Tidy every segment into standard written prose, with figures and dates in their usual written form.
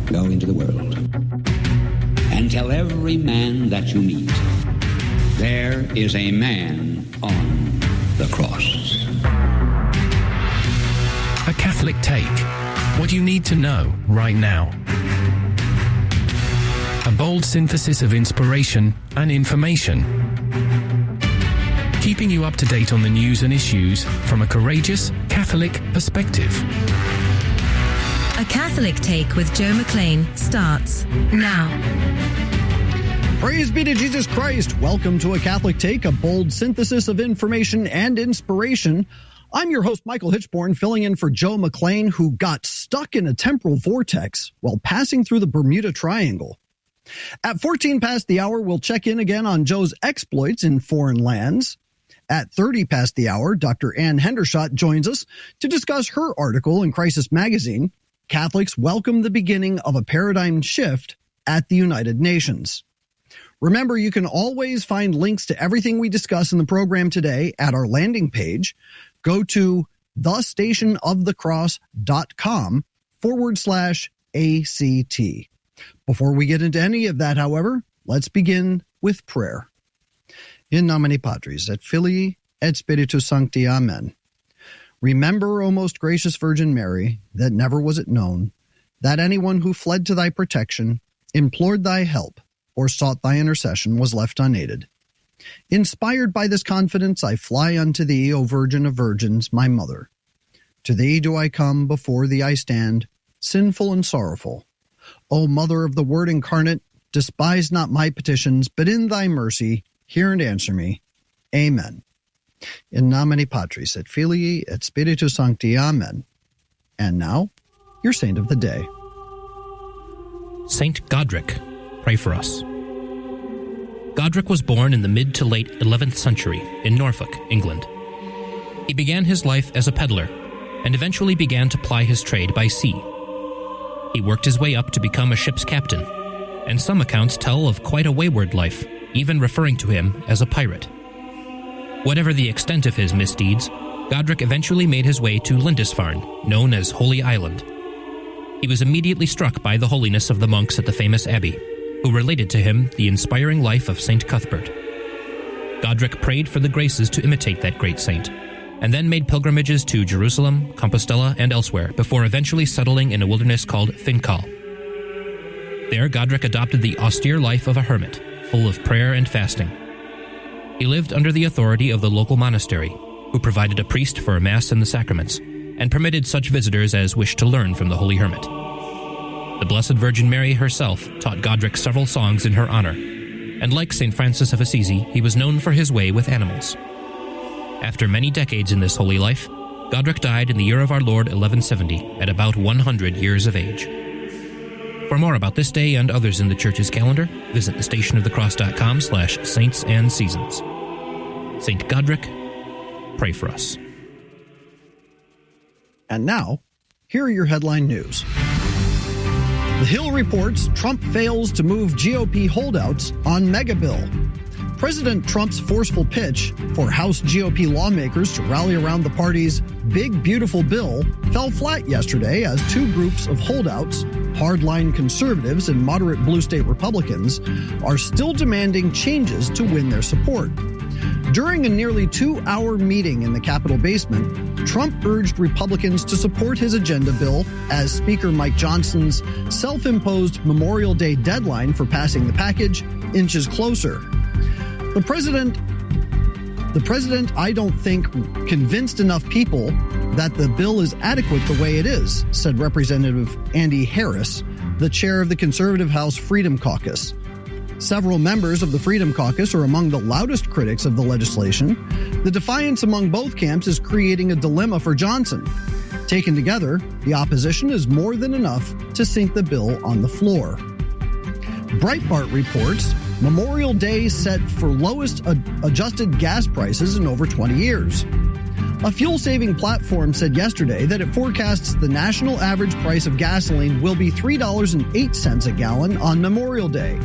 Go into the world and tell every man that you meet, there is a man on the cross. A Catholic Take. What you need to know right now. A bold synthesis of inspiration and information. Keeping you up to date on the news and issues from a courageous Catholic perspective. A Catholic Take with Joe McClane starts now. Praise be to Jesus Christ. Welcome to A Catholic Take, a bold synthesis of information and inspiration. I'm your host, Michael Hichborn, filling in for Joe McClane, who got stuck in a temporal vortex while passing through the Bermuda Triangle. At 14 past the hour, we'll check in again on Joe's exploits in foreign lands. At 30 past the hour, Dr. Ann Hendershott joins us to discuss her article in Crisis Magazine, Catholics Welcome the Beginning of a Paradigm Shift at the United Nations. Remember, you can always find links to everything we discuss in the program today at our landing page. Go to thestationofthecross.com/ACT. Before we get into any of that, however, let's begin with prayer. In nomine Patris, et Filii, et Spiritus Sancti. Amen. Remember, O most gracious Virgin Mary, that never was it known that anyone who fled to thy protection, implored thy help, or sought thy intercession was left unaided. Inspired by this confidence, I fly unto thee, O Virgin of Virgins, my Mother. To thee do I come, before thee I stand, sinful and sorrowful. O Mother of the Word incarnate, despise not my petitions, but in thy mercy hear and answer me. Amen. In nomine Patris, et Filii, et Spiritus Sancti. Amen. And now, your saint of the day. Saint Godric, pray for us. Godric was born in the mid to late 11th century in Norfolk, England. He began his life as a peddler and eventually began to ply his trade by sea. He worked his way up to become a ship's captain, and some accounts tell of quite a wayward life, even referring to him as a pirate. Whatever the extent of his misdeeds, Godric eventually made his way to Lindisfarne, known as Holy Island. He was immediately struck by the holiness of the monks at the famous abbey, who related to him the inspiring life of St. Cuthbert. Godric prayed for the graces to imitate that great saint, and then made pilgrimages to Jerusalem, Compostela, and elsewhere before eventually settling in a wilderness called Fincal. There, Godric adopted the austere life of a hermit, full of prayer and fasting. He lived under the authority of the local monastery, who provided a priest for a mass and the sacraments, and permitted such visitors as wished to learn from the holy hermit. The Blessed Virgin Mary herself taught Godric several songs in her honor, and like St. Francis of Assisi, he was known for his way with animals. After many decades in this holy life, Godric died in the year of our Lord 1170 at about 100 years of age. For more about this day and others in the Church's calendar, visit thestationofthecross.com/saints-and-seasons. Saint Godric, pray for us. And now, here are your headline news. The Hill reports Trump fails to move GOP holdouts on mega bill. President Trump's forceful pitch for House GOP lawmakers to rally around the party's big, beautiful bill fell flat yesterday as two groups of holdouts, hardline conservatives and moderate blue state Republicans, are still demanding changes to win their support. During a nearly 2-hour meeting in the Capitol basement, Trump urged Republicans to support his agenda bill as Speaker Mike Johnson's self-imposed Memorial Day deadline for passing the package inches closer. The president, I don't think, convinced enough people that the bill is adequate the way it is, said Representative Andy Harris, the chair of the conservative House Freedom Caucus. Several members of the Freedom Caucus are among the loudest critics of the legislation. The defiance among both camps is creating a dilemma for Johnson. Taken together, the opposition is more than enough to sink the bill on the floor. Breitbart reports Memorial Day set for lowest adjusted gas prices in over 20 years. A fuel-saving platform said yesterday that it forecasts the national average price of gasoline will be $3.08 a gallon on Memorial Day.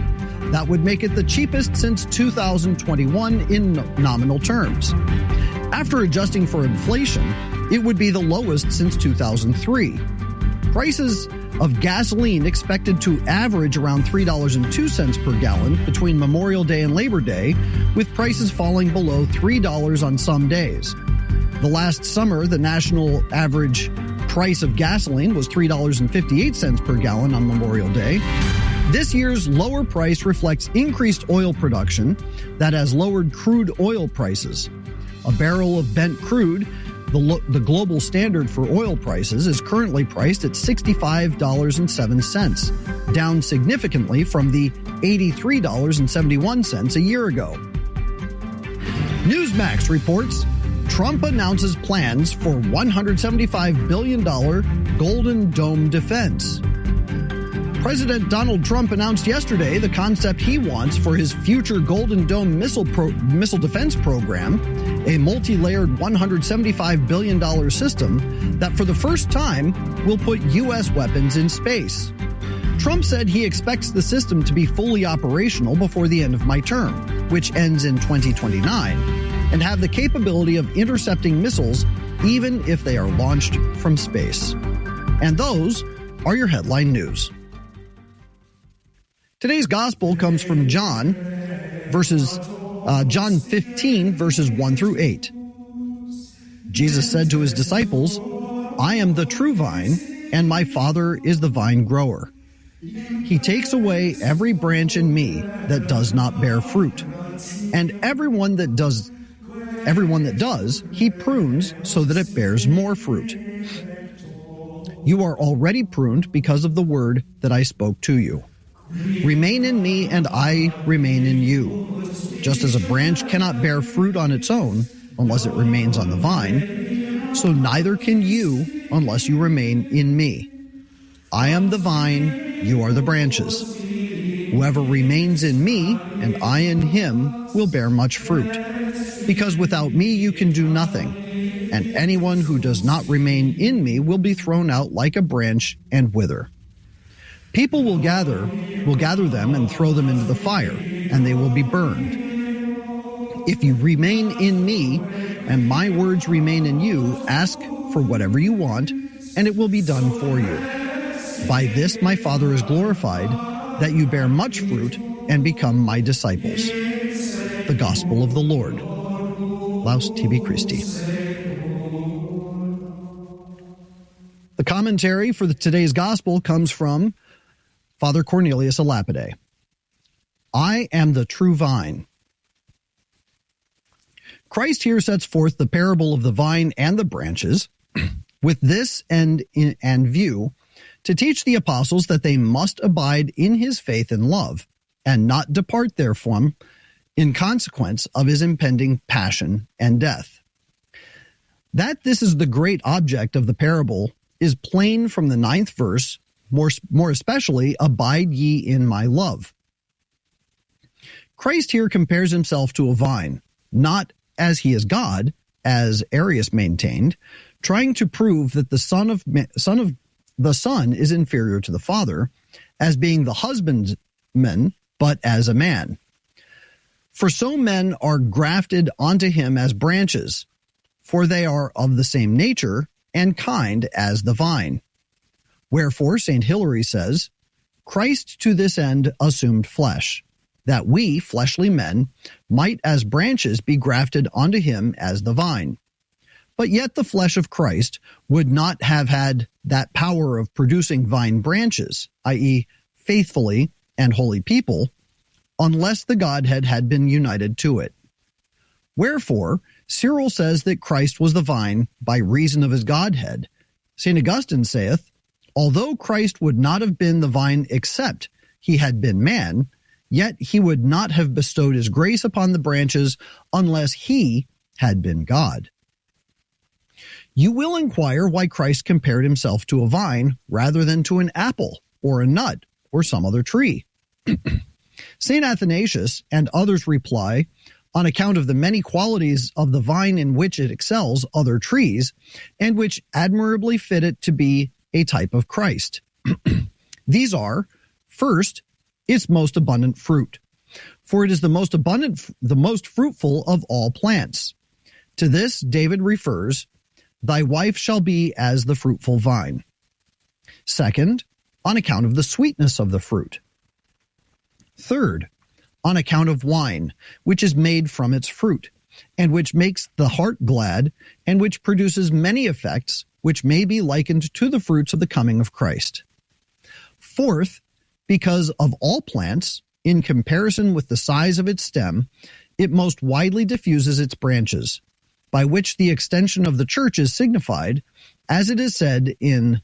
That would make it the cheapest since 2021 in nominal terms. After adjusting for inflation, it would be the lowest since 2003. Prices of gasoline expected to average around $3.02 per gallon between Memorial Day and Labor Day, with prices falling below $3 on some days. The last summer, the national average price of gasoline was $3.58 per gallon on Memorial Day. This year's lower price reflects increased oil production that has lowered crude oil prices. A barrel of bent crude, the global standard for oil prices, is currently priced at $65.07, down significantly from the $83.71 a year ago. Newsmax reports Trump announces plans for $175 billion Golden Dome defense. President Donald Trump announced yesterday the concept he wants for his future Golden Dome missile defense program, a multi-layered $175 billion system that for the first time will put U.S. weapons in space. Trump said he expects the system to be fully operational before the end of my term, which ends in 2029, and have the capability of intercepting missiles even if they are launched from space. And those are your headline news. Today's gospel comes from John 15, verses 1 through 8. Jesus said to his disciples, "I am the true vine, and my Father is the vine grower. He takes away every branch in me that does not bear fruit, and everyone that does, he prunes so that it bears more fruit. You are already pruned because of the word that I spoke to you. Remain in me, and I remain in you. Just as a branch cannot bear fruit on its own unless it remains on the vine, so neither can you unless you remain in me. I am the vine, you are the branches. Whoever remains in me, and I in him, will bear much fruit. Because without me you can do nothing, and anyone who does not remain in me will be thrown out like a branch and wither. People will gather them and throw them into the fire, and they will be burned. If you remain in me, and my words remain in you, ask for whatever you want, and it will be done for you. By this my Father is glorified, that you bear much fruit and become my disciples." The Gospel of the Lord. Laus tibi Christi. The commentary for today's Gospel comes from Father Cornelius a Lapide. I am the true vine. Christ here sets forth the parable of the vine and the branches with this end in view, to teach the apostles that they must abide in his faith and love, and not depart therefrom in consequence of his impending passion and death. That this is the great object of the parable is plain from the 9th verse, more especially, abide ye in my love. Christ here compares himself to a vine, not as he is God, as Arius maintained, trying to prove that the Son is inferior to the Father, as being the husbandman, but as a man. For so men are grafted onto him as branches, for they are of the same nature and kind as the vine. Wherefore, St. Hilary says, Christ to this end assumed flesh, that we, fleshly men, might as branches be grafted onto him as the vine. But yet the flesh of Christ would not have had that power of producing vine branches, i.e., faithfully and holy people, unless the Godhead had been united to it. Wherefore, Cyril says that Christ was the vine by reason of his Godhead. St. Augustine saith, although Christ would not have been the vine except he had been man, yet he would not have bestowed his grace upon the branches unless he had been God. You will inquire why Christ compared himself to a vine rather than to an apple or a nut or some other tree. St. Athanasius and others reply, on account of the many qualities of the vine in which it excels other trees, and which admirably fit it to be a type of Christ. These are, first, its most abundant fruit, for it is the most fruitful of all plants. To this David refers, thy wife shall be as the fruitful vine. Second, on account of the sweetness of the fruit. Third, on account of wine, which is made from its fruit, and which makes the heart glad, and which produces many effects, which may be likened to the fruits of the coming of Christ. Fourth, because of all plants, in comparison with the size of its stem, it most widely diffuses its branches, by which the extension of the church is signified, as it is said in,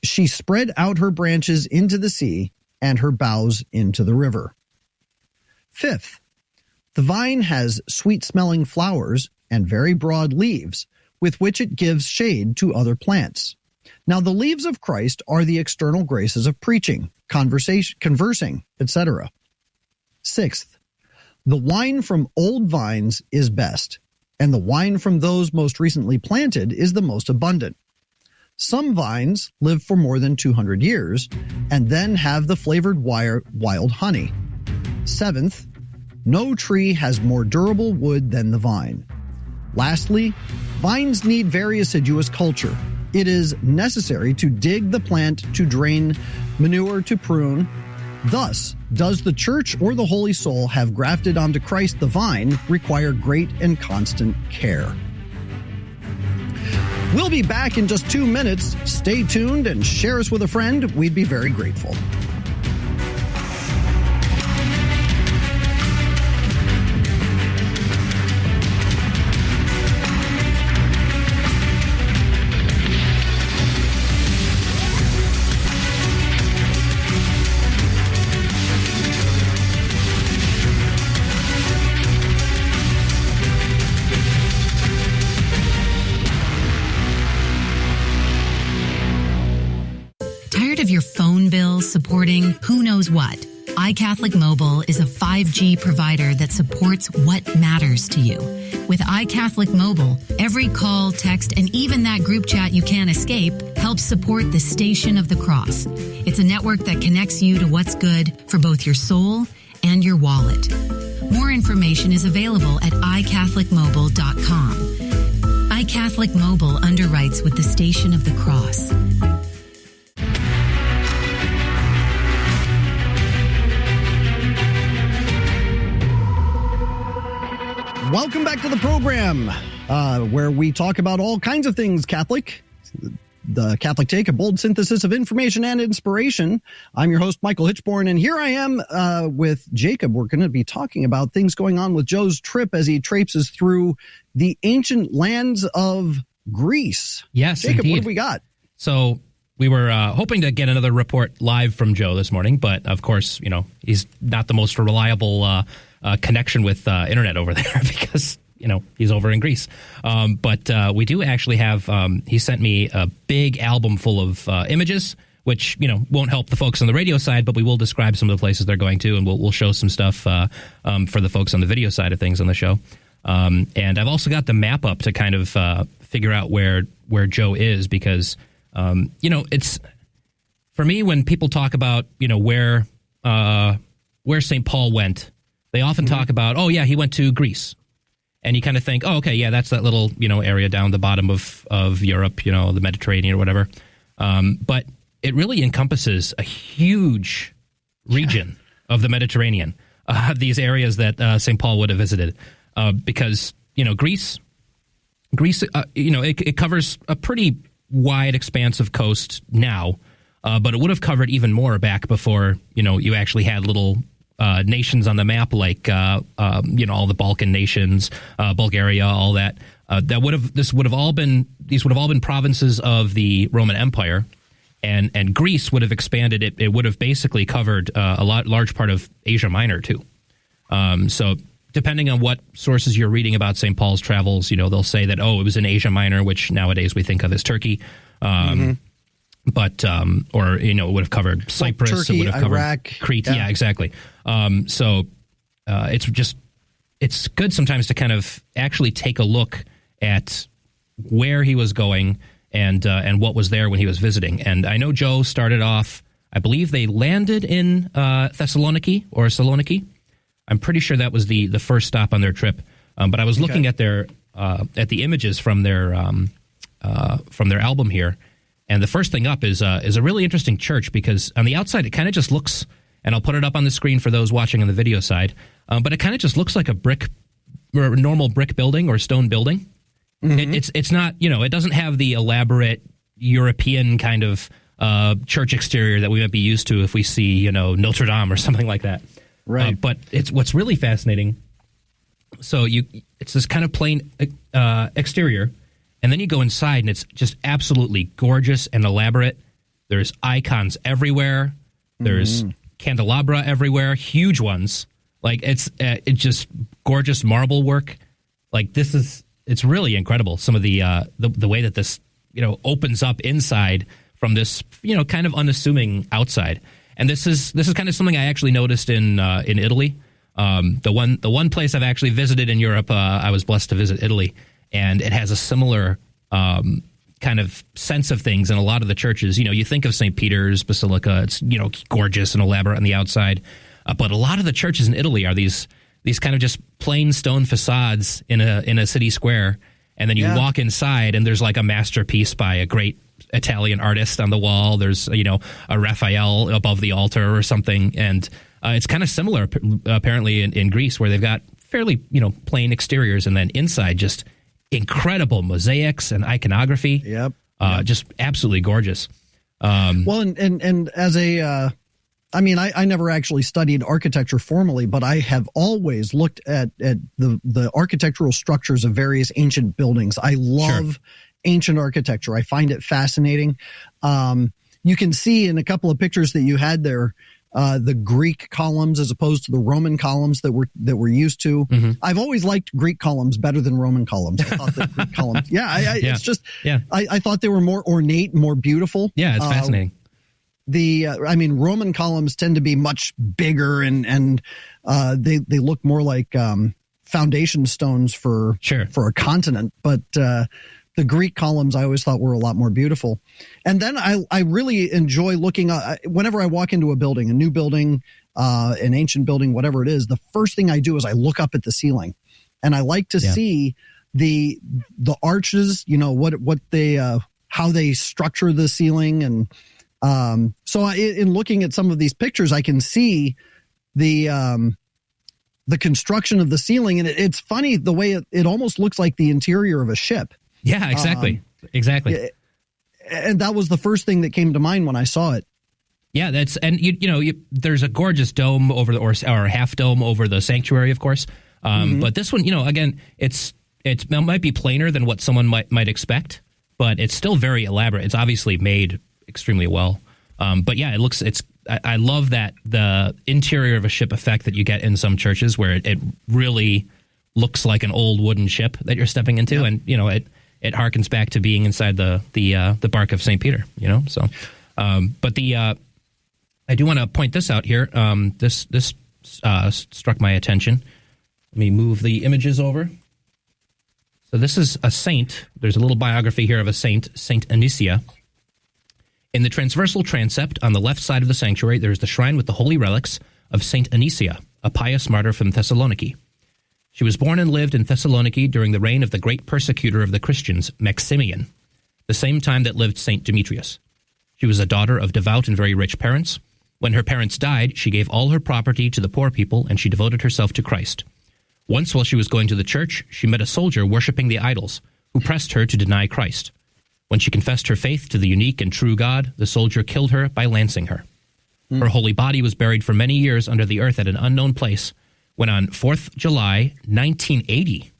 "She spread out her branches into the sea, and her boughs into the river." Fifth, the vine has sweet-smelling flowers and very broad leaves, with which it gives shade to other plants. Now the leaves of Christ are the external graces of preaching, conversing, etc. Sixth, the wine from old vines is best, and the wine from those most recently planted is the most abundant. Some vines live for more than 200 years, and then have the flavored wild honey. Seventh, no tree has more durable wood than the vine. Lastly, vines need very assiduous culture. It is necessary to dig the plant, to drain, manure, to prune. Thus, does the church or the Holy Soul have grafted onto Christ the vine require great and constant care. We'll be back in just 2 minutes. Stay tuned and share us with a friend. We'd be very grateful. Of your phone bill supporting who knows what? iCatholic Mobile is a 5G provider that supports what matters to you. With iCatholic Mobile, every call, text, and even that group chat you can't escape helps support the Station of the Cross. It's a network that connects you to what's good for both your soul and your wallet. More information is available at iCatholicMobile.com. iCatholic Mobile underwrites with the Station of the Cross. Welcome back to the program, where we talk about all kinds of things Catholic. The Catholic Take, a bold synthesis of information and inspiration. I'm your host, Michael Hichborn, and here I am with Jacob. We're going to be talking about things going on with Joe's trip as he traipses through the ancient lands of Greece. Yes, Jacob, indeed. what have we got? So we were hoping to get another report live from Joe this morning, but of course, you know, he's not the most reliable connection with internet over there because, you know, he's over in Greece. But we do actually have, he sent me a big album full of images, which, you know, won't help the folks on the radio side, but we will describe some of the places they're going to, and we'll show some stuff for the folks on the video side of things on the show. And I've also got the map up to kind of figure out where Joe is because, you know, it's, for me, when people talk about, you know, where St. Paul went, they often talk about, oh, yeah, he went to Greece. And you kind of think, oh, okay, yeah, that's that little, you know, area down the bottom of Europe, you know, the Mediterranean or whatever. But it really encompasses a huge region of the Mediterranean, these areas that St. Paul would have visited. Because, you know, Greece, you know, it covers a pretty wide expanse of coast now, but it would have covered even more back before, you know, you actually had little nations on the map like you know, all the Balkan nations, Bulgaria, all that. These would have all been provinces of the Roman Empire, and Greece would have expanded. It would have basically covered a large part of Asia Minor too. So depending on what sources you're reading about St. Paul's travels, you know, they'll say that, oh, it was in Asia Minor, which nowadays we think of as Turkey. But, or, you know, it would have covered Cyprus. Turkey, it would have covered Iraq. Crete. Yeah, exactly. So it's good sometimes to kind of actually take a look at where he was going and what was there when he was visiting. And I know Joe started off, I believe they landed in Thessaloniki or Saloniki. I'm pretty sure that was the first stop on their trip. But I was looking at their at the images from their album here. And the first thing up is a really interesting church, because on the outside it kind of just looks, and I'll put it up on the screen for those watching on the video side, but it kind of just looks like a normal brick building or stone building. Mm-hmm. It's not, it doesn't have the elaborate European kind of church exterior that we might be used to if we see, Notre Dame or something like that. Right. But it's what's really fascinating. So it's this kind of plain exterior, and then you go inside, and it's just absolutely gorgeous and elaborate. There's icons everywhere. There's candelabra everywhere, huge ones. Like it's just gorgeous marble work. Like it's really incredible. Some of the way that this opens up inside from this kind of unassuming outside. And this is kind of something I actually noticed in Italy. The one place I've actually visited in Europe, I was blessed to visit Italy, and it has a similar kind of sense of things in a lot of the churches. You think of St. Peter's Basilica, it's gorgeous and elaborate on the outside, but a lot of the churches in Italy are these kind of just plain stone facades in a city square, and then you walk inside, and there's like a masterpiece by a great Italian artist on the wall. There's a Raphael above the altar or something, and it's kind of similar apparently in Greece, where they've got fairly plain exteriors, and then inside just incredible mosaics and iconography. Yep. Just absolutely gorgeous. Well, and as I never actually studied architecture formally, but I have always looked at the architectural structures of various ancient buildings. I love ancient architecture. I find it fascinating. You can see in a couple of pictures that you had there, the Greek columns as opposed to the Roman columns that we're used to. Mm-hmm. I've always liked Greek columns better than Roman columns. I thought that Greek columns, it's just, I thought they were more ornate, more beautiful. Yeah, it's fascinating. Roman columns tend to be much bigger and they look more like foundation stones for a continent, but the Greek columns I always thought were a lot more beautiful. And then I really enjoy looking whenever I walk into a building, a new building, an ancient building, whatever it is, the first thing I do is I look up at the ceiling, and I like to see the arches, what they how they structure the ceiling. And so in looking at some of these pictures, I can see the construction of the ceiling, and it's funny the way it almost looks like the interior of a ship. Yeah, exactly. Exactly. And that was the first thing that came to mind when I saw it. Yeah, there's a gorgeous dome over or half dome over the sanctuary, of course. But this one, again, it might be plainer than what someone might expect, but it's still very elaborate. It's obviously made extremely well. But yeah, I love that the interior of a ship effect that you get in some churches, where it really looks like an old wooden ship that you're stepping into, and it harkens back to being inside the bark of St. Peter. So, but I do want to point this out here. This struck my attention. Let me move the images over. So this is a saint. There's a little biography here of a saint, Saint Anicia. In the transversal transept on the left side of the sanctuary, there is the shrine with the holy relics of Saint Anicia, a pious martyr from Thessaloniki. She was born and lived in Thessaloniki during the reign of the great persecutor of the Christians, Maximian, the same time that lived Saint Demetrius. She was a daughter of devout and very rich parents. When her parents died, she gave all her property to the poor people, and she devoted herself to Christ. Once, while she was going to the church, she met a soldier worshipping the idols, who pressed her to deny Christ. When she confessed her faith to the unique and true God, the soldier killed her by lancing her. Her holy body was buried for many years under the earth at an unknown place, when on 4th July, 1980,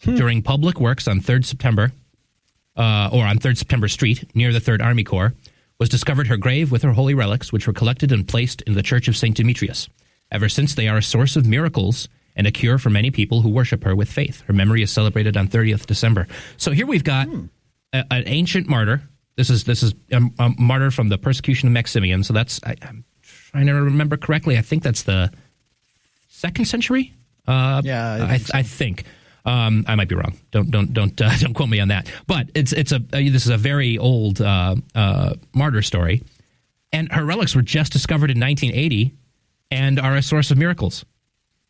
during public works on 3rd September, on 3rd September Street, near the 3rd Army Corps, was discovered her grave with her holy relics, which were collected and placed in the Church of St. Demetrius. Ever since, they are a source of miracles and a cure for many people who worship her with faith. Her memory is celebrated on 30th December. So here we've got an ancient martyr. This is a martyr from the persecution of Maximian. So that's, I'm trying to remember correctly, I think that's the 2nd century. I think. I might be wrong. Don't quote me on that. But this is a very old martyr story, and her relics were just discovered in 1980, and are a source of miracles.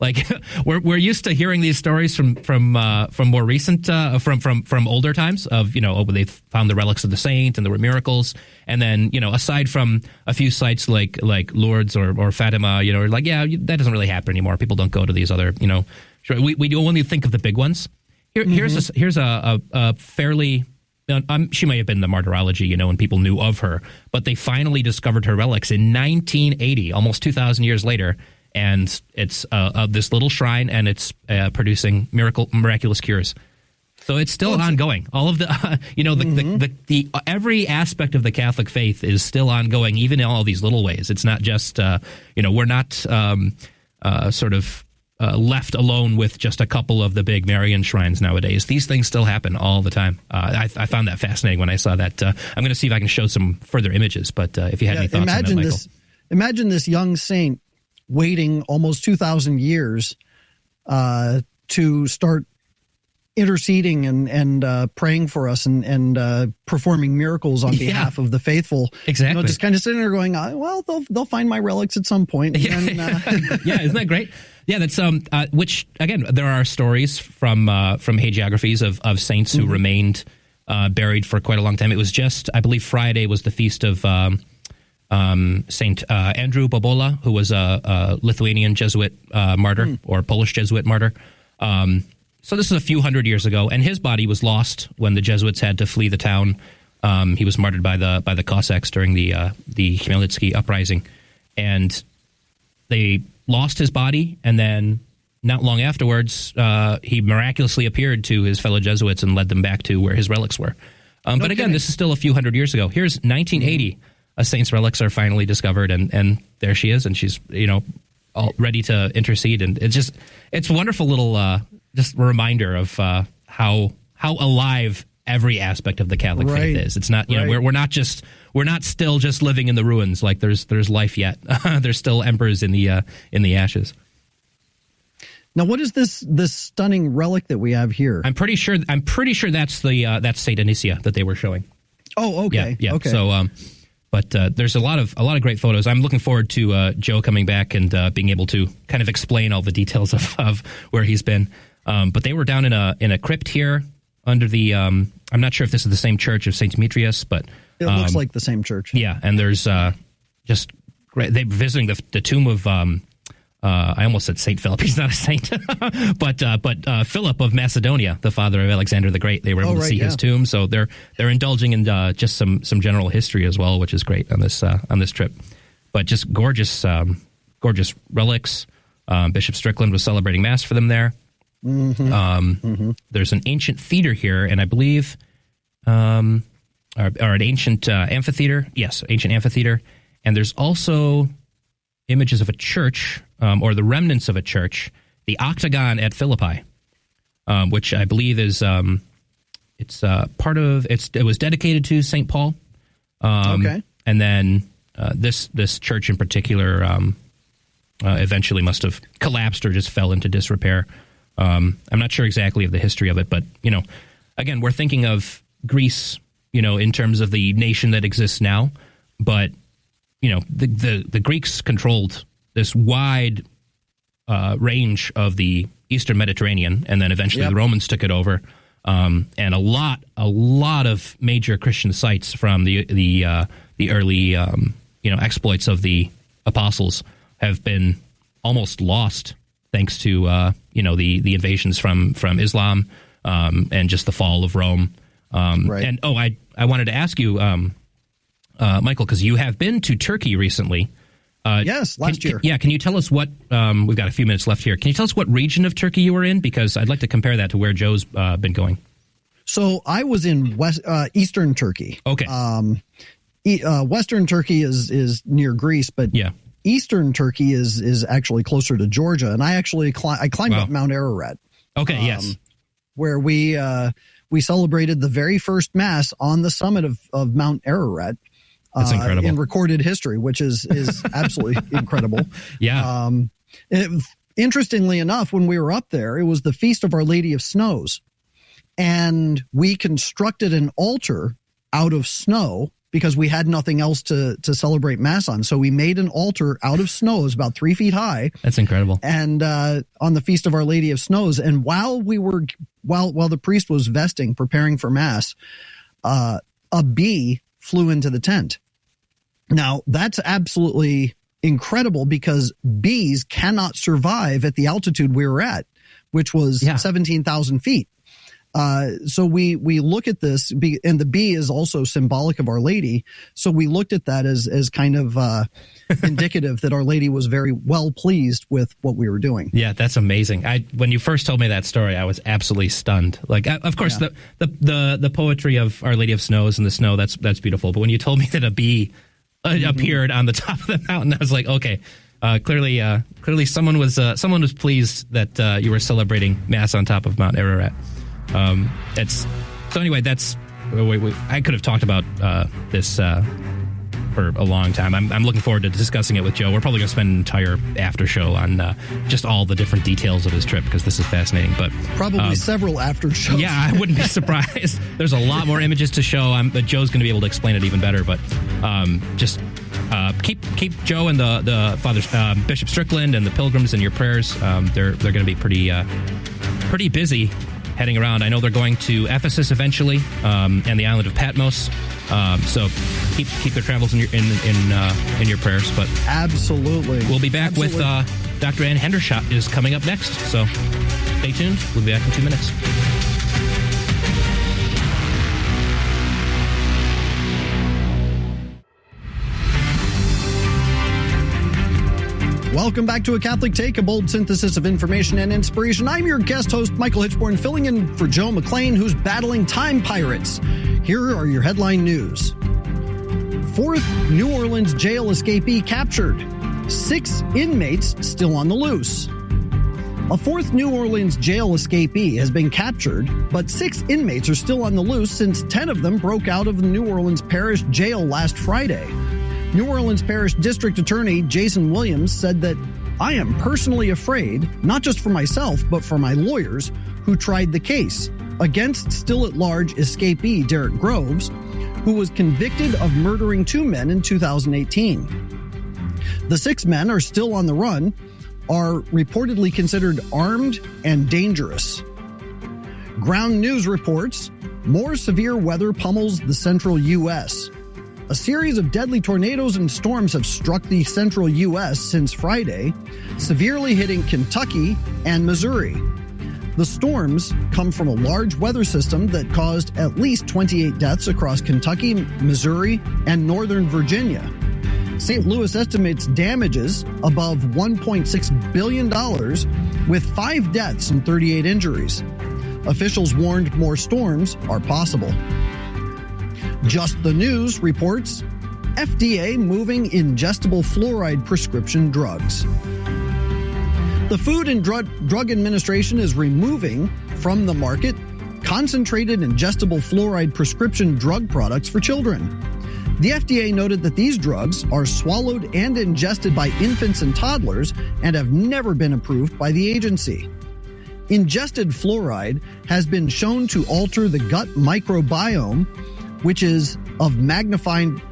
Like we're used to hearing these stories from more recent from older times of they found the relics of the saint and there were miracles, and then aside from a few sites like Lourdes or Fatima, that doesn't really happen anymore. People don't go to these other we only think of the big ones. Here's a fairly she may have been the martyrology, and people knew of her, but they finally discovered her relics in 1980, almost 2,000 years later. And it's this little shrine, and it's producing miraculous cures. So it's still ongoing. All of the, the every aspect of the Catholic faith is still ongoing, even in all these little ways. It's not just, we're not sort of left alone with just a couple of the big Marian shrines nowadays. These things still happen all the time. I found that fascinating when I saw that. I'm going to see if I can show some further images. But if you had any thoughts on that, Michael. Imagine this young saint waiting almost 2,000 years to start interceding and praying for us and performing miracles on behalf of the faithful. Exactly. Just kind of sitting there going, well, they'll find my relics at some point. And yeah, isn't that great? Yeah, that's which again, there are stories from hagiographies of saints who remained buried for quite a long time. It was just, I believe, Friday was the feast of Saint Andrew Bobola, who was a Lithuanian Jesuit martyr or Polish Jesuit martyr. So this is a few hundred years ago, and his body was lost when the Jesuits had to flee the town. He was martyred by the Cossacks during the Khmelnytsky uprising, and they lost his body. And then not long afterwards, he miraculously appeared to his fellow Jesuits and led them back to where his relics were. But again, this is still a few hundred years ago. Here's 1980. A saint's relics are finally discovered, and there she is, and she's all ready to intercede, and it's a wonderful little just reminder of how alive every aspect of the Catholic faith is. It's not we're not still just living in the ruins. Like there's life yet. There's still embers in the ashes. Now, what is this stunning relic that we have here? I'm pretty sure that's that's Saint Anicia that they were showing. Oh, okay. Yeah. Okay. So. But there's a lot of great photos. I'm looking forward to Joe coming back and being able to kind of explain all the details of where he's been. But they were down in a crypt here under the. I'm not sure if this is the same church of Saint Demetrius, but it looks like the same church. Yeah, and there's just great. They're visiting the tomb of. I almost said Saint Philip. He's not a saint, but Philip of Macedonia, the father of Alexander the Great. They were able to see his tomb, so they're indulging in just some general history as well, which is great on this trip. But just gorgeous relics. Bishop Strickland was celebrating mass for them there. There's an ancient theater here, and I believe, or an ancient amphitheater. Yes, ancient amphitheater, and there's also images of a church, or the remnants of a church, the Octagon at Philippi, which I believe is it was dedicated to St. Paul. And then this church in particular eventually must have collapsed or just fell into disrepair. I'm not sure exactly of the history of it, but again, we're thinking of Greece, in terms of the nation that exists now, but the Greeks controlled this wide range of the Eastern Mediterranean, and then eventually the Romans took it over. And a lot of major Christian sites from the early exploits of the apostles have been almost lost thanks to the invasions from Islam and just the fall of Rome. And I wanted to ask you, Michael, because you have been to Turkey recently. Yes, last year. Can you tell us what, we've got a few minutes left here. Can you tell us what region of Turkey you were in? Because I'd like to compare that to where Joe's been going. So I was in Eastern Turkey. Okay. Western Turkey is near Greece, but Eastern Turkey is actually closer to Georgia. And I actually climbed up Mount Ararat. Okay, yes. Where we celebrated the very first Mass on the summit of Mount Ararat. That's incredible. In recorded history, which is absolutely incredible. Yeah. Interestingly enough, when we were up there, it was the Feast of Our Lady of Snows. And we constructed an altar out of snow because we had nothing else to celebrate Mass on. So we made an altar out of snow. It was about 3 feet high. That's incredible. And on the Feast of Our Lady of Snows. And while the priest was vesting, preparing for Mass, a bee flew into the tent. Now, that's absolutely incredible because bees cannot survive at the altitude we were at, which was 17,000 feet. So we look at this, and the bee is also symbolic of Our Lady. So we looked at that as kind of indicative that Our Lady was very well pleased with what we were doing. Yeah, that's amazing. When you first told me that story, I was absolutely stunned. Like, of course, the poetry of Our Lady of Snows and the snow, that's beautiful. But when you told me that a bee appeared on the top of the mountain, I was like, okay. Clearly, someone was pleased that you were celebrating Mass on top of Mount Ararat. I could have talked about this for a long time. I'm looking forward to discussing it with Joe. We're probably going to spend an entire after show on just all the different details of his trip because this is fascinating. But probably several after shows. Yeah, I wouldn't be surprised. There's a lot more images to show. But Joe's going to be able to explain it even better. But keep Joe and the Father Bishop Strickland and the pilgrims in your prayers. They're going to be pretty busy heading around. I know they're going to Ephesus eventually, and the island of Patmos. So keep their travels in your prayers. But absolutely, we'll be back with Dr. Ann Hendershott is coming up next. So stay tuned. We'll be back in 2 minutes. Welcome back to A Catholic Take, a bold synthesis of information and inspiration. I'm your guest host, Michael Hichborn, filling in for Joe McClane, who's battling time pirates. Here are your headline news. 4th New Orleans jail escapee captured. 6 inmates still on the loose. A 4th New Orleans jail escapee has been captured, but 6 inmates are still on the loose since 10 of them broke out of the New Orleans Parish Jail last Friday. New Orleans Parish District Attorney Jason Williams said that, "I am personally afraid, not just for myself, but for my lawyers who tried the case against still-at-large escapee Derek Groves, who was convicted of murdering 2 men in 2018. The 6 men are still on the run, are reportedly considered armed and dangerous." Ground News reports, more severe weather pummels the central U.S. A series of deadly tornadoes and storms have struck the central U.S. since Friday, severely hitting Kentucky and Missouri. The storms come from a large weather system that caused at least 28 deaths across Kentucky, Missouri, and northern Virginia. St. Louis estimates damages above $1.6 billion, with 5 deaths and 38 injuries. Officials warned more storms are possible. Just the News reports, FDA moving ingestible fluoride prescription drugs. The Food and Drug Administration is removing from the market concentrated ingestible fluoride prescription drug products for children. The FDA noted that these drugs are swallowed and ingested by infants and toddlers and have never been approved by the agency. Ingested fluoride has been shown to alter the gut microbiome, which is of magnified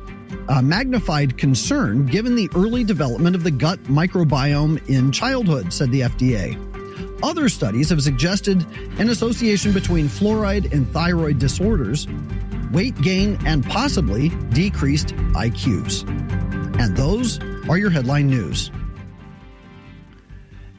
concern given the early development of the gut microbiome in childhood, said the FDA. Other studies have suggested an association between fluoride and thyroid disorders, weight gain, and possibly decreased IQs. And those are your headline news.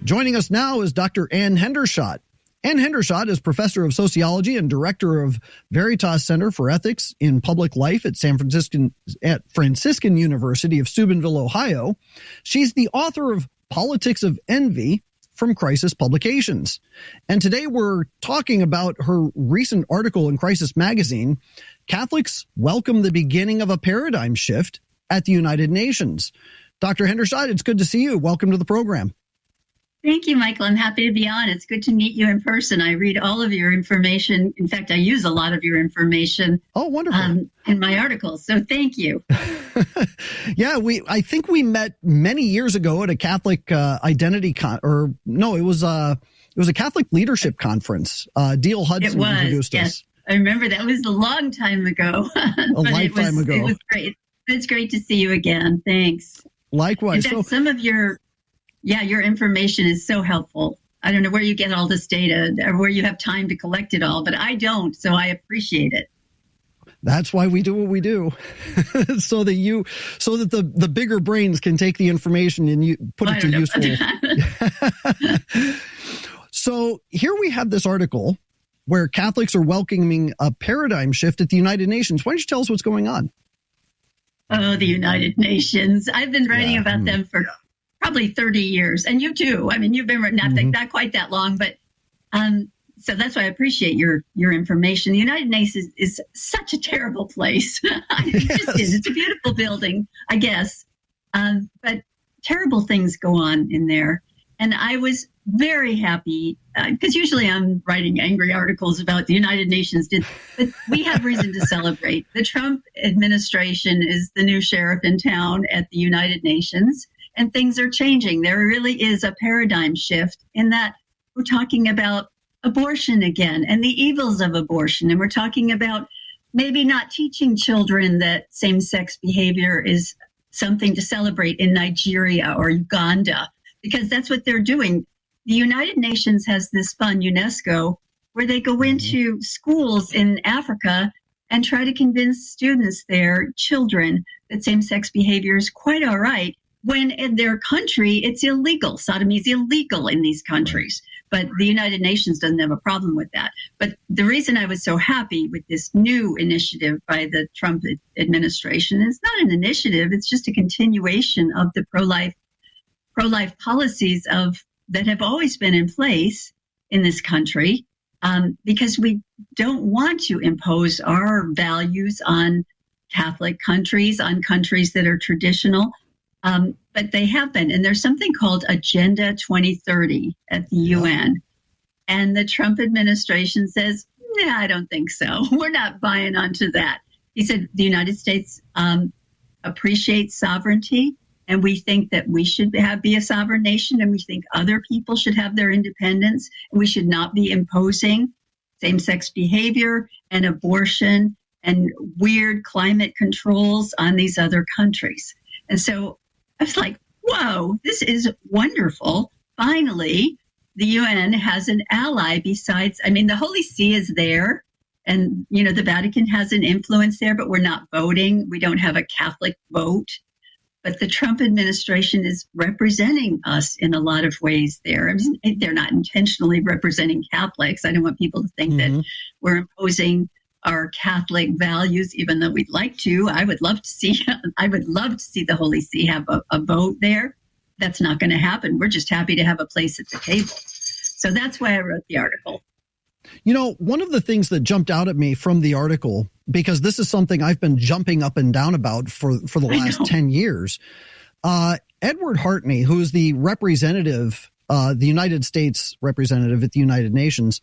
Joining us now is Dr. Ann Hendershott. Ann Hendershott is professor of sociology and director of Veritas Center for Ethics in Public Life at Franciscan University of Steubenville, Ohio. She's the author of Politics of Envy from Crisis Publications. And today we're talking about her recent article in Crisis Magazine, Catholics Welcome the Beginning of a Paradigm Shift at the United Nations. Dr. Hendershott, it's good to see you. Welcome to the program. Thank you, Michael. I'm happy to be on. It's good to meet you in person. I read all of your information. In fact, I use a lot of your information. Oh, wonderful. In my articles. So thank you. Yeah, I think we met many years ago at a Catholic identity it was a Catholic leadership conference. Diehl Hudson introduced us. I remember that was a long time ago. A lifetime ago. It was great. It's great to see you again. Thanks. Likewise. In fact, some of your information is so helpful. I don't know where you get all this data or where you have time to collect it all, but I don't, so I appreciate it. That's why we do what we do, so that the bigger brains can take the information and you put it to useful. So here we have this article where Catholics are welcoming a paradigm shift at the United Nations. Why don't you tell us what's going on? Oh, the United Nations. I've been writing about them for probably 30 years. And you too. I mean, you've been not quite that long, but so that's why I appreciate your information. The United Nations is such a terrible place. It just is. It's a beautiful building, I guess. But terrible things go on in there. And I was very happy because usually I'm writing angry articles about the United Nations, but we have reason to celebrate. The Trump administration is the new sheriff in town at the United Nations, and things are changing. There really is a paradigm shift in that we're talking about abortion again and the evils of abortion. And we're talking about maybe not teaching children that same-sex behavior is something to celebrate in Nigeria or Uganda, because that's what they're doing. The United Nations has this fund, UNESCO, where they go into schools in Africa and try to convince students there, children, that same-sex behavior is quite all right, when in their country it's illegal. Sodomy is illegal in these countries. But the United Nations doesn't have a problem with that. But the reason I was so happy with this new initiative by the Trump administration, it's not an initiative, it's just a continuation of the pro-life policies that have always been in place in this country, because we don't want to impose our values on Catholic countries, on countries that are traditional. But they have been. And there's something called Agenda 2030 at the UN. And the Trump administration says, nah, I don't think so. We're not buying onto that. He said the United States appreciates sovereignty, and we think that we should be a sovereign nation, and we think other people should have their independence, and we should not be imposing same-sex behavior and abortion and weird climate controls on these other countries. And so I was like, whoa, this is wonderful. Finally, the UN has an ally besides, the Holy See is there, and, the Vatican has an influence there, but we're not voting. We don't have a Catholic vote. But the Trump administration is representing us in a lot of ways there. They're not intentionally representing Catholics. I don't want people to think that we're imposing our Catholic values, even though we'd like to. I would love to see the Holy See have a vote there. That's not going to happen. We're just happy to have a place at the table. So that's why I wrote the article. One of the things that jumped out at me from the article, because this is something I've been jumping up and down about for the last 10 years, Edward Hartney, who is the representative, the United States representative at the United Nations,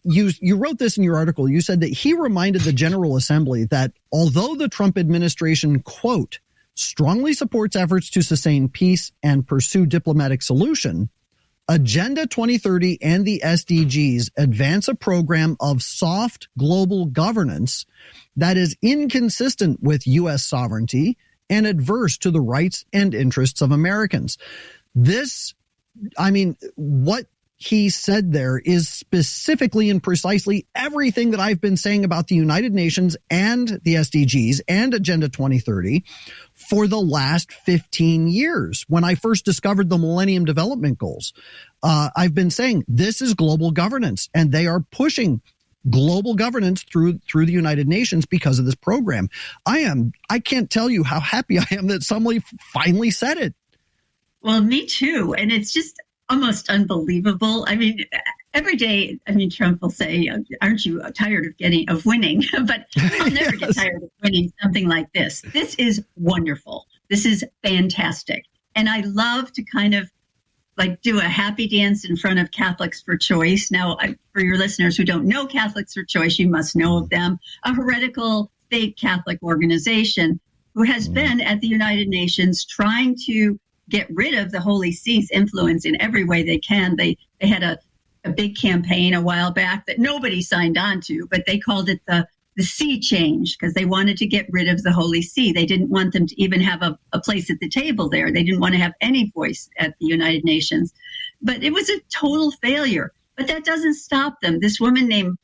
you wrote this in your article. You said that he reminded the General Assembly that although the Trump administration, quote, strongly supports efforts to sustain peace and pursue diplomatic solution, Agenda 2030 and the SDGs advance a program of soft global governance that is inconsistent with U.S. sovereignty and adverse to the rights and interests of Americans. What he said there is specifically and precisely everything that I've been saying about the United Nations and the SDGs and Agenda 2030 for the last 15 years. When I first discovered the Millennium Development Goals, I've been saying this is global governance, and they are pushing global governance through the United Nations because of this program. I can't tell you how happy I am that somebody finally said it. Well, me too. And it's just almost unbelievable. Every day, Trump will say, aren't you tired of winning? But I'll never get tired of winning something like this. This is wonderful. This is fantastic. And I love to kind of do a happy dance in front of Catholics for Choice. Now, for your listeners who don't know Catholics for Choice, you must know of them, a heretical fake Catholic organization who has been at the United Nations trying to get rid of the Holy See's influence in every way they can. They had a a big campaign a while back that nobody signed on to, but they called it the sea change because they wanted to get rid of the Holy See. They didn't want them to even have a place at the table there. They didn't want to have any voice at the United Nations. But it was a total failure. But that doesn't stop them. This woman named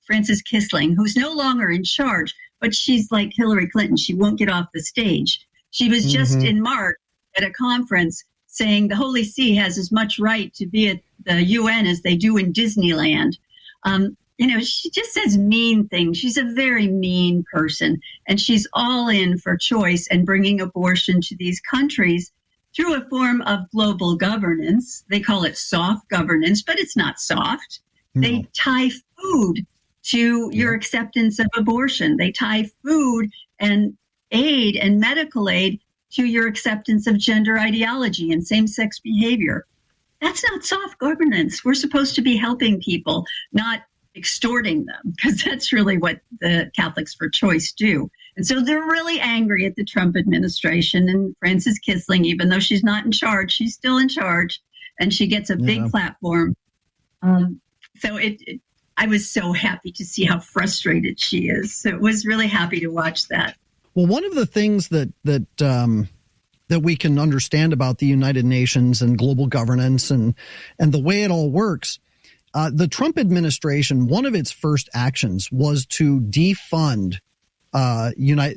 Frances Kissling, who's no longer in charge, but she's like Hillary Clinton. She won't get off the stage. She was just in March at a conference saying the Holy See has as much right to be at the UN as they do in Disneyland. She just says mean things. She's a very mean person, and she's all in for choice and bringing abortion to these countries through a form of global governance. They call it soft governance, but it's not soft. No. They tie food to your acceptance of abortion. They tie food and aid and medical aid to your acceptance of gender ideology and same-sex behavior. That's not soft governance. We're supposed to be helping people, not extorting them, because that's really what the Catholics for Choice do. And so they're really angry at the Trump administration, and Frances Kissling, even though she's not in charge, she's still in charge, and she gets a big platform. I was so happy to see how frustrated she is. So it was really happy to watch that. Well, one of the things that we can understand about the United Nations and global governance and the way it all works, the Trump administration, one of its first actions was to defund USAID.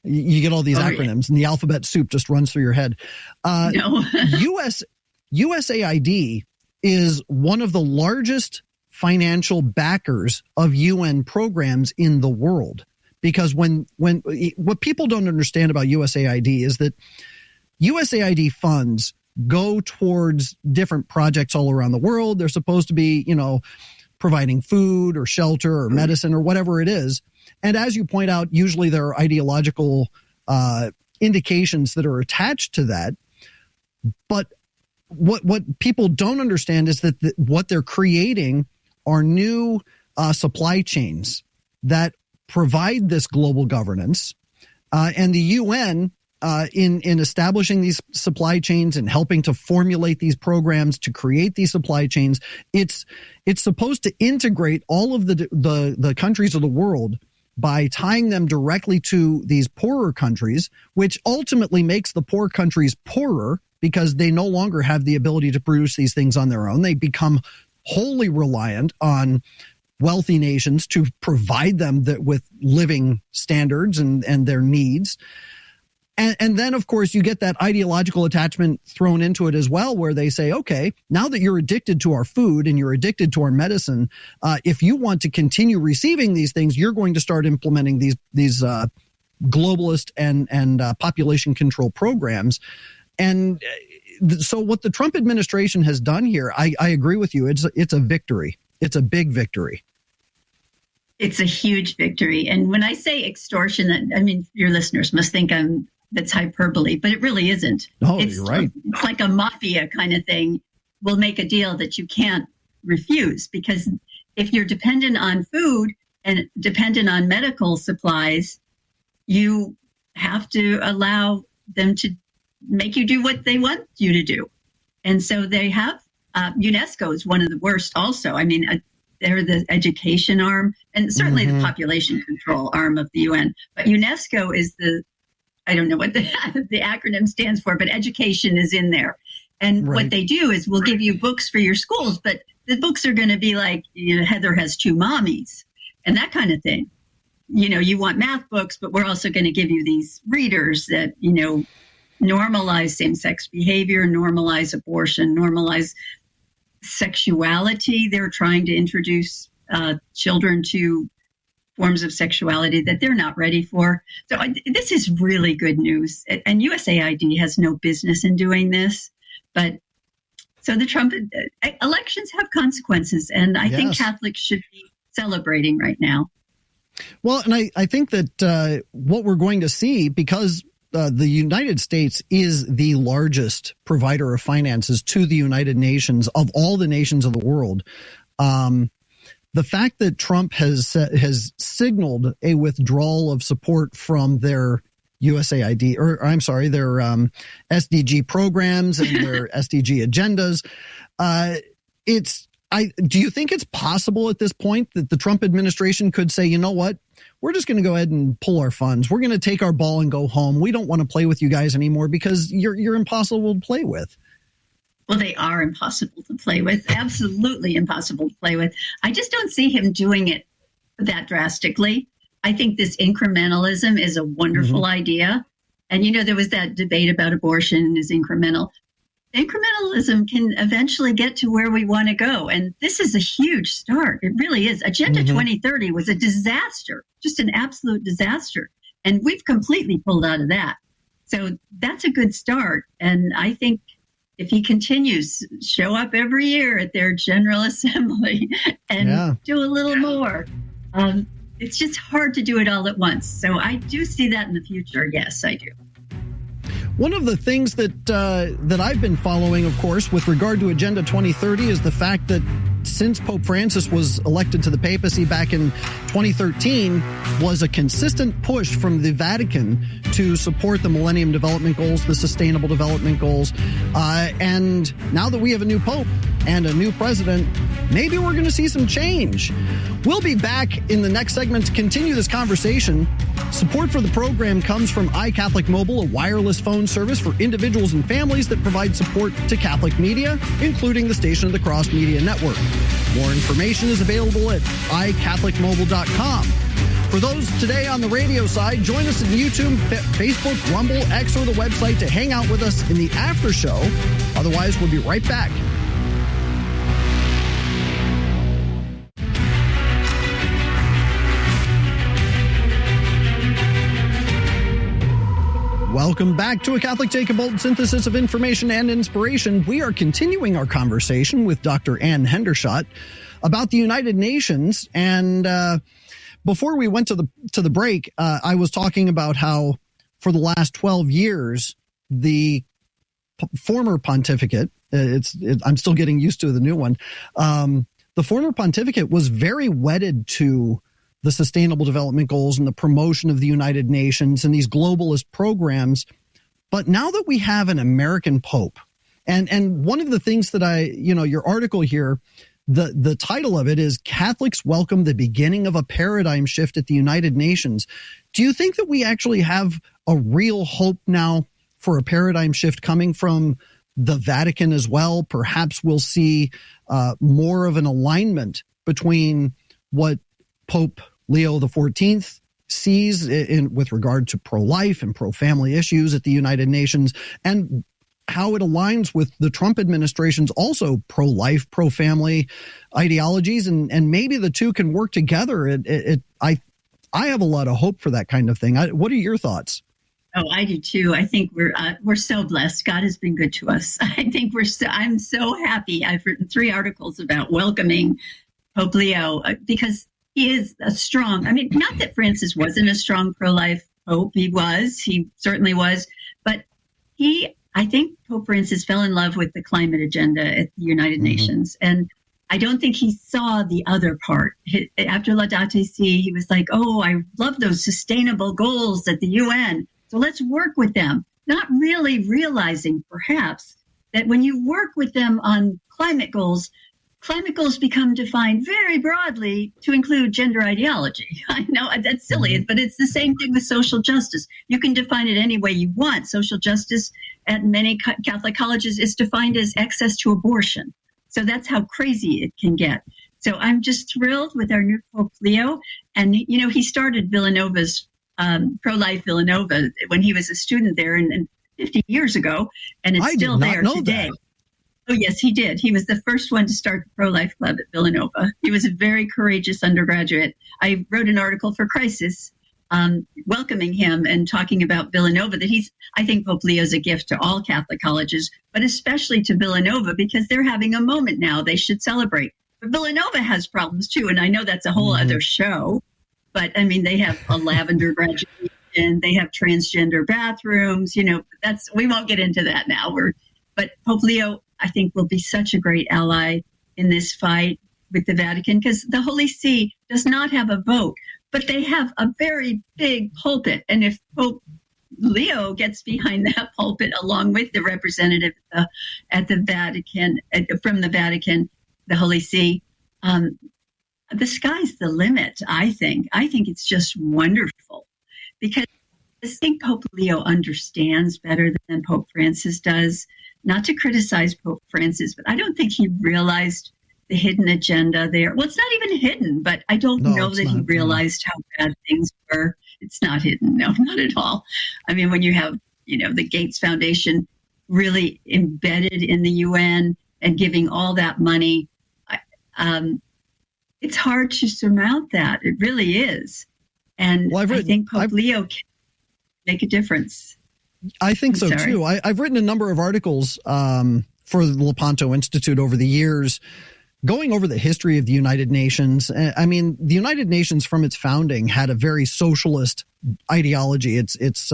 You get all these acronyms, and the alphabet soup just runs through your head. No. USAID is one of the largest financial backers of UN programs in the world. Because when what people don't understand about USAID is that USAID funds go towards different projects all around the world. They're supposed to be, providing food or shelter or medicine or whatever it is. And as you point out, usually there are ideological indications that are attached to that. But what people don't understand is that what they're creating are new supply chains that provide this global governance, and the UN in establishing these supply chains and helping to formulate these programs to create these supply chains, it's supposed to integrate all of the countries of the world by tying them directly to these poorer countries, which ultimately makes the poor countries poorer because they no longer have the ability to produce these things on their own. They become wholly reliant on wealthy nations to provide them with living standards and their needs. And then, of course, you get that ideological attachment thrown into it as well, where they say, okay, now that you're addicted to our food and you're addicted to our medicine, if you want to continue receiving these things, you're going to start implementing these globalist and population control programs. And so what the Trump administration has done here, I agree with you. It's a victory. It's a big victory. It's a huge victory. And when I say extortion, I mean, your listeners must think that's hyperbole, but it really isn't. No, you're right. It's like a mafia kind of thing. We'll make a deal that you can't refuse, because if you're dependent on food and dependent on medical supplies, you have to allow them to make you do what they want you to do. And so they have, UNESCO is one of the worst also. I mean, they're the education arm and certainly the population control arm of the UN. But UNESCO is I don't know what the acronym stands for, but education is in there. And what they do is we'll give you books for your schools, but the books are going to be like, Heather has two mommies and that kind of thing. You want math books, but we're also going to give you these readers that, normalize same-sex behavior, normalize abortion, normalize sexuality. They're trying to introduce children to forms of sexuality that they're not ready for. So this is really good news. And USAID has no business in doing this. But so the Trump elections have consequences, and I think Catholics should be celebrating right now. Well, and I think that what we're going to see, because the United States is the largest provider of finances to the United Nations of all the nations of the world. The fact that Trump has signaled a withdrawal of support from their USAID, or I'm sorry, their SDG programs and their SDG agendas. Do you think it's possible at this point that the Trump administration could say, you know what, we're just going to go ahead and pull our funds. We're going to take our ball and go home. We don't want to play with you guys anymore because you're impossible to play with. Well, they are impossible to play with. Absolutely impossible to play with. I just don't see him doing it that drastically. I think this incrementalism is a wonderful idea. And, there was that debate about abortion is incremental. Incrementalism can eventually get to where we want to go. And this is a huge start. It really is. Agenda 2030 was a disaster, just an absolute disaster. And we've completely pulled out of that. So that's a good start. And I think if he continues, show up every year at their General Assembly and do a little more. It's just hard to do it all at once. So I do see that in the future. Yes, I do. One of the things that I've been following, of course, with regard to Agenda 2030 is the fact that since Pope Francis was elected to the papacy back in 2013, was a consistent push from the Vatican to support the Millennium Development Goals, the Sustainable Development Goals. And now that we have a new Pope and a new president, maybe we're going to see some change. We'll be back in the next segment to continue this conversation. Support for the program comes from iCatholic Mobile, a wireless phone service for individuals and families that provide support to Catholic media, including the Station of the Cross Media Network. More information is available at iCatholicMobile.com. For those today on the radio side, join us on YouTube, Facebook, Rumble, X, or the website to hang out with us in the after show. Otherwise, we'll be right back. Welcome back to A Catholic Take, a bold synthesis of information and inspiration. We are continuing our conversation with Dr. Ann Hendershott about the United Nations. And before we went to the break, I was talking about how for the last 12 years, the former pontificate, I'm still getting used to the new one, the former pontificate was very wedded to the Sustainable Development Goals and the promotion of the United Nations and these globalist programs. But now that we have an American Pope, and one of the things that your article here, the title of it is Catholics Welcome the Beginning of a Paradigm Shift at the United Nations. Do you think that we actually have a real hope now for a paradigm shift coming from the Vatican as well? Perhaps we'll see more of an alignment between what Pope Leo XIV sees with regard to pro-life and pro-family issues at the United Nations, and how it aligns with the Trump administration's also pro-life, pro-family ideologies, and maybe the two can work together. I have a lot of hope for that kind of thing. What are your thoughts? Oh, I do too. I think we're so blessed. God has been good to us. I think I'm so happy. I've written 3 articles about welcoming Pope Leo because he is a strong, not that Francis wasn't a strong pro-life pope. He certainly was. But I think Pope Francis fell in love with the climate agenda at the United Nations. And I don't think he saw the other part. After Laudate Si, he was like, oh, I love those sustainable goals at the UN. So let's work with them. Not really realizing, perhaps, that when you work with them on climate goals become defined very broadly to include gender ideology. I know that's silly, but it's the same thing with social justice. You can define it any way you want. Social justice at many Catholic colleges is defined as access to abortion. So that's how crazy it can get. So I'm just thrilled with our new Pope Leo. And, he started Villanova's pro-life Villanova when he was a student there and 50 years ago, and it's still there today. That. Oh, yes, he did. He was the first one to start the pro-life club at Villanova. He was a very courageous undergraduate. I wrote an article for Crisis welcoming him and talking about Villanova, that I think Pope Leo is a gift to all Catholic colleges, but especially to Villanova because they're having a moment now they should celebrate. But Villanova has problems too, and I know that's a whole other show, but they have a lavender graduation, they have transgender bathrooms, we won't get into that now. But Pope Leo, I think, will be such a great ally in this fight with the Vatican because the Holy See does not have a vote, but they have a very big pulpit. And if Pope Leo gets behind that pulpit along with the representative at the Vatican, from the Vatican, the Holy See. The sky's the limit, I think. I think it's just wonderful because I think Pope Leo understands better than Pope Francis does. Not to criticize Pope Francis, but I don't think he realized the hidden agenda there. Well, it's not even hidden, but I don't know that he realized how bad things were. It's not hidden. No, not at all. I mean, when you have, the Gates Foundation really embedded in the UN and giving all that money, it's hard to surmount that. It really is. And I think Pope Leo can make a difference. I think so, too. I've written a number of articles for the Lepanto Institute over the years, going over the history of the United Nations. I mean, the United Nations from its founding had a very socialist ideology. Its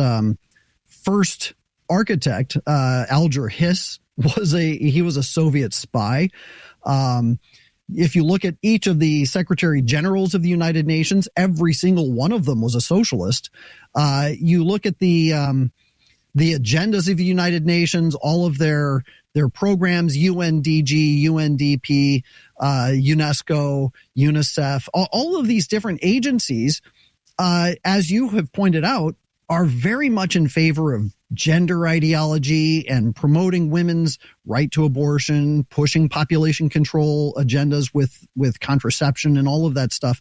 first architect, Alger Hiss, was a Soviet spy. If you look at each of the secretary generals of the United Nations, every single one of them was a socialist. You look at the agendas of the United Nations, all of their programs, UNDG, UNDP, UNESCO, UNICEF, all of these different agencies, as you have pointed out, are very much in favor of gender ideology and promoting women's right to abortion, pushing population control agendas with contraception and all of that stuff.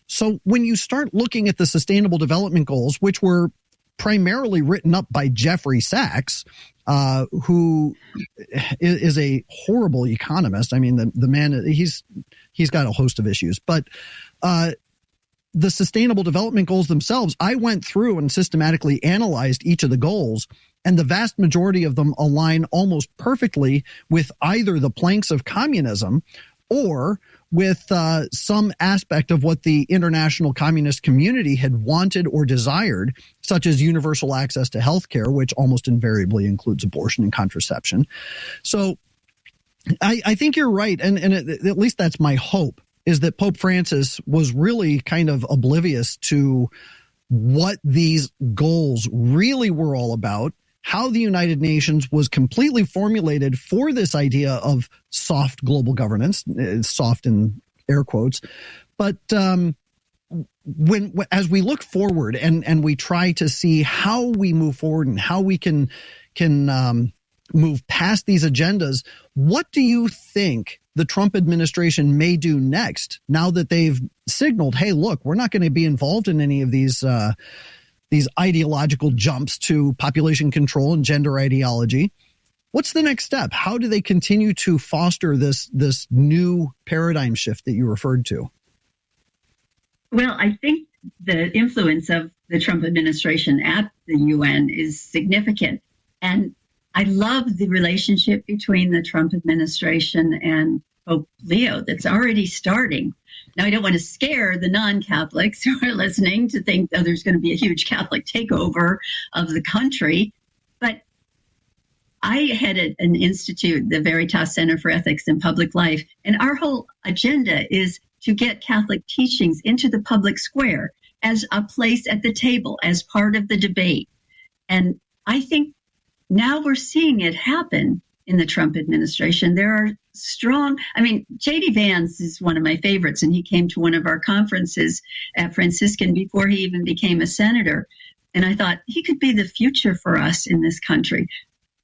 So when you start looking at the Sustainable Development Goals, which were primarily written up by Jeffrey Sachs, who is a horrible economist. I mean, the man, he's got a host of issues, but the Sustainable Development Goals themselves, I went through and systematically analyzed each of the goals, and the vast majority of them align almost perfectly with either the planks of communism or with some aspect of what the international communist community had wanted or desired, such as universal access to healthcare, which almost invariably includes abortion and contraception. So I think you're right, and at least that's my hope, is that Pope Francis was really kind of oblivious to what these goals really were all about, how the United Nations was completely formulated for this idea of soft global governance, soft in air quotes. But as we look forward and we try to see how we move forward and how we can move past these agendas, what do you think the Trump administration may do next now that they've signaled, hey, look, we're not going to be involved in any of these ideological jumps to population control and gender ideology? What's the next step? How do they continue to foster this new paradigm shift that you referred to? Well, I think the influence of the Trump administration at the UN is significant. And I love the relationship between the Trump administration and Pope Leo that's already starting. Now, I don't want to scare the non-Catholics who are listening to think, oh, there's going to be a huge Catholic takeover of the country. But I headed an institute, the Veritas Center for Ethics and Public Life, and our whole agenda is to get Catholic teachings into the public square as a place at the table, as part of the debate. And I think now we're seeing it happen in the Trump administration. There are strong, J.D. Vance is one of my favorites, and he came to one of our conferences at Franciscan before he even became a senator. And I thought he could be the future for us in this country.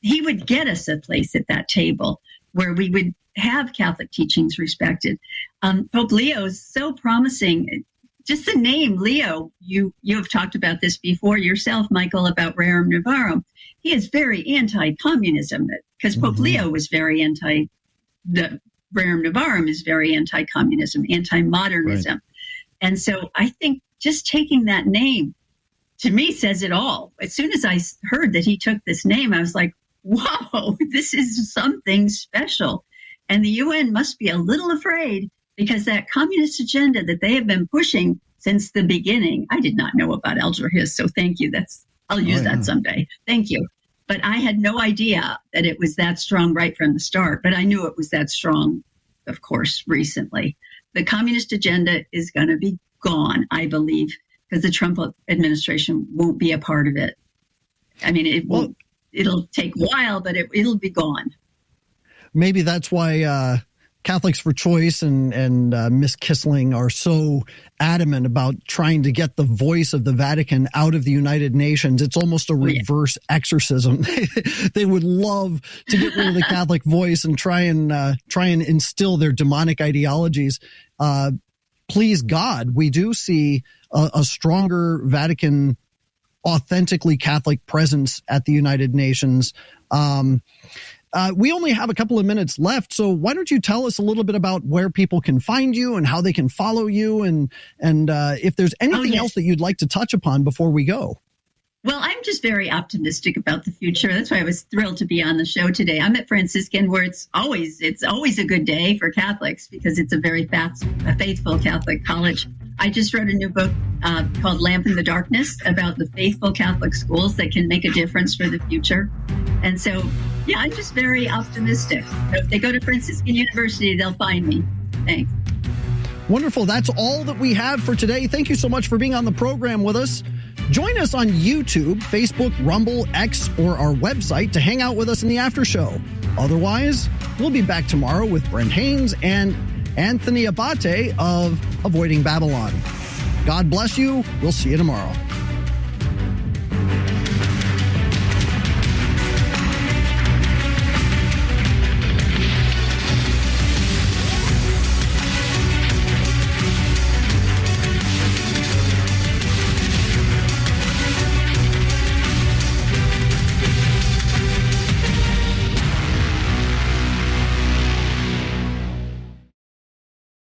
He would get us a place at that table where we would have Catholic teachings respected. Pope Leo is so promising. Just the name Leo, you have talked about this before yourself, Michael, about Rerum Novarum. He is very anti-communism because Pope Leo was very the Rerum Novarum is very anti-communism, anti-modernism. Right. And so I think just taking that name, to me, says it all. As soon as I heard that he took this name, I was like, whoa, this is something special. And the UN must be a little afraid because that communist agenda that they have been pushing since the beginning, I did not know about Alger Hiss, so thank you. I'll use that someday. Thank you. But I had no idea that it was that strong right from the start, but I knew it was that strong, of course, recently. The communist agenda is going to be gone, I believe, because the Trump administration won't be a part of it. I mean, it'll take a while, but it'll be gone. Maybe that's why Catholics for Choice and Miss Kissling are so adamant about trying to get the voice of the Vatican out of the United Nations. It's almost a reverse exorcism. They would love to get rid of the Catholic voice and try and instill their demonic ideologies. Please God, we do see a stronger Vatican, authentically Catholic presence at the United Nations. We only have a couple of minutes left, so why don't you tell us a little bit about where people can find you and how they can follow you, and if there's anything else that you'd like to touch upon before we go. Well, I'm just very optimistic about the future. That's why I was thrilled to be on the show today. I'm at Franciscan, where it's always a good day for Catholics because it's a very faithful Catholic college. I just wrote a new book called Lamp in the Darkness about the faithful Catholic schools that can make a difference for the future. And so, yeah, I'm just very optimistic. So if they go to Franciscan University, they'll find me. Thanks. Wonderful. That's all that we have for today. Thank you so much for being on the program with us. Join us on YouTube, Facebook, Rumble, X, or our website to hang out with us in the after show. Otherwise, we'll be back tomorrow with Brent Haynes and Anthony Abate of Avoiding Babylon. God bless you. We'll see you tomorrow.